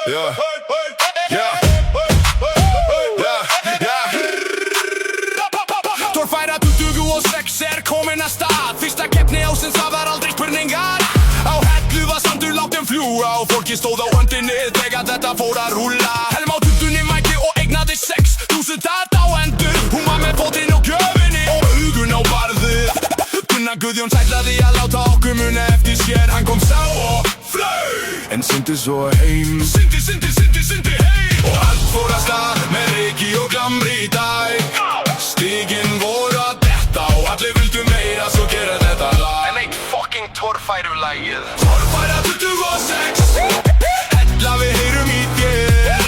Yeah. Yeah. Torfæra 26 komin að stað. Fyrsta keppni ásins, það var aldrei spurningar. Á hellu var sandur látum fljúga og fólki stóð á öndinni þegar þetta fór að rúlla. Helm á tuttunni mætti og eignaði 6.000 aðdáendur. Hún var með fótinn á gjöfinni og augun á barðið. Gunnar Guðjón sætlaði að láta okkur muna eftir sér. Hann kom sá og flaug, en syndi svo heim. Syndi heim. Og allt fór að stað með reiki og glamri í dag. Stigin voru að detta og allir vildu meira, svo gera þetta lag. En eitt fucking torfærulagið. Torfæra 26, hella við heyrum í þér.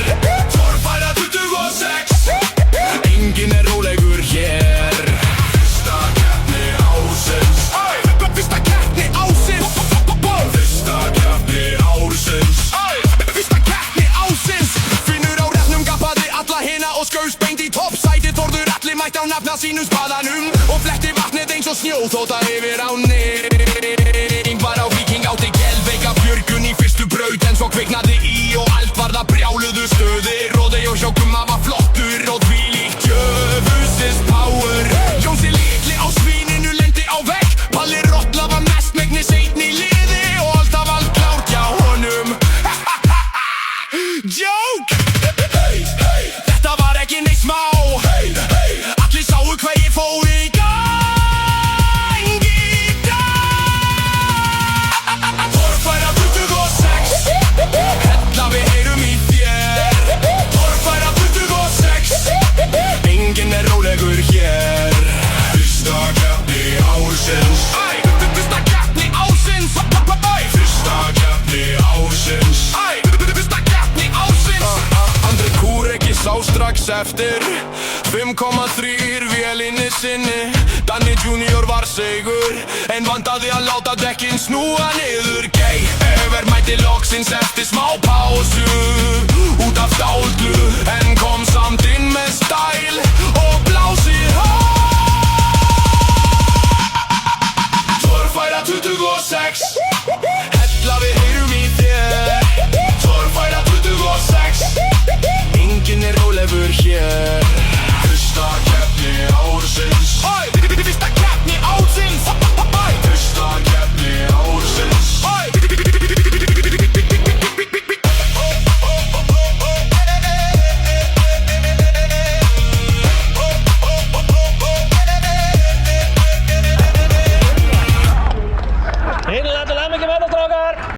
Torfæra 26, enginn rólegur hér. Fyrsta keppni ársins. Fyrsta keppni ársins. Fyrsta keppni ársins. Fyrsta keppni ársins. Finnur á refnum gappaði alla hina og skaust beint í toppsæti. Þórður allir mætt á nafna sínum spaðanum og fletti vatnið eins og snjóþóta yfir ánni. Var á Víking átti gelveika björgun í fyrstu braut, en svo kviknaði í og allt var það brjáluðu stöðir. Rodeo hjá Gumma var flottur og þvílíkt djöfusins power. Jónsi litli á svíninu lendi á vegg. Palli Rottla var mest megnis einn í liði og alltaf allt klárt hjá honum. Joke! Þetta var ekki neitt smá. Allir sáu hvað ég fór í gang í dag. Torfæra 26, hella við heyrum í þér. Torfæra 26, enginn rólegur hér. Fyrsta keppni ársins. Fyrsta keppni ársins. Fyrsta keppni ársins. Fyrsta keppni ársins. Andri Kúreki sá strax eftir 5,3 vélinni sinni. Danni Junior var sigur, en vandaði að láta dekkin snúa niður. Gay Ever mætti loksins eftir smá pásu út af stáldu, en kom samt inn með stæl og blásið Torfæra 26, hella við heyrum í þér. Torfæra 26, enginn rólegur hér. Fyrsta keppni ársins. Fyrsta keppni ársins. Fyrsta keppni ársins. Hinn er alltaf mikið með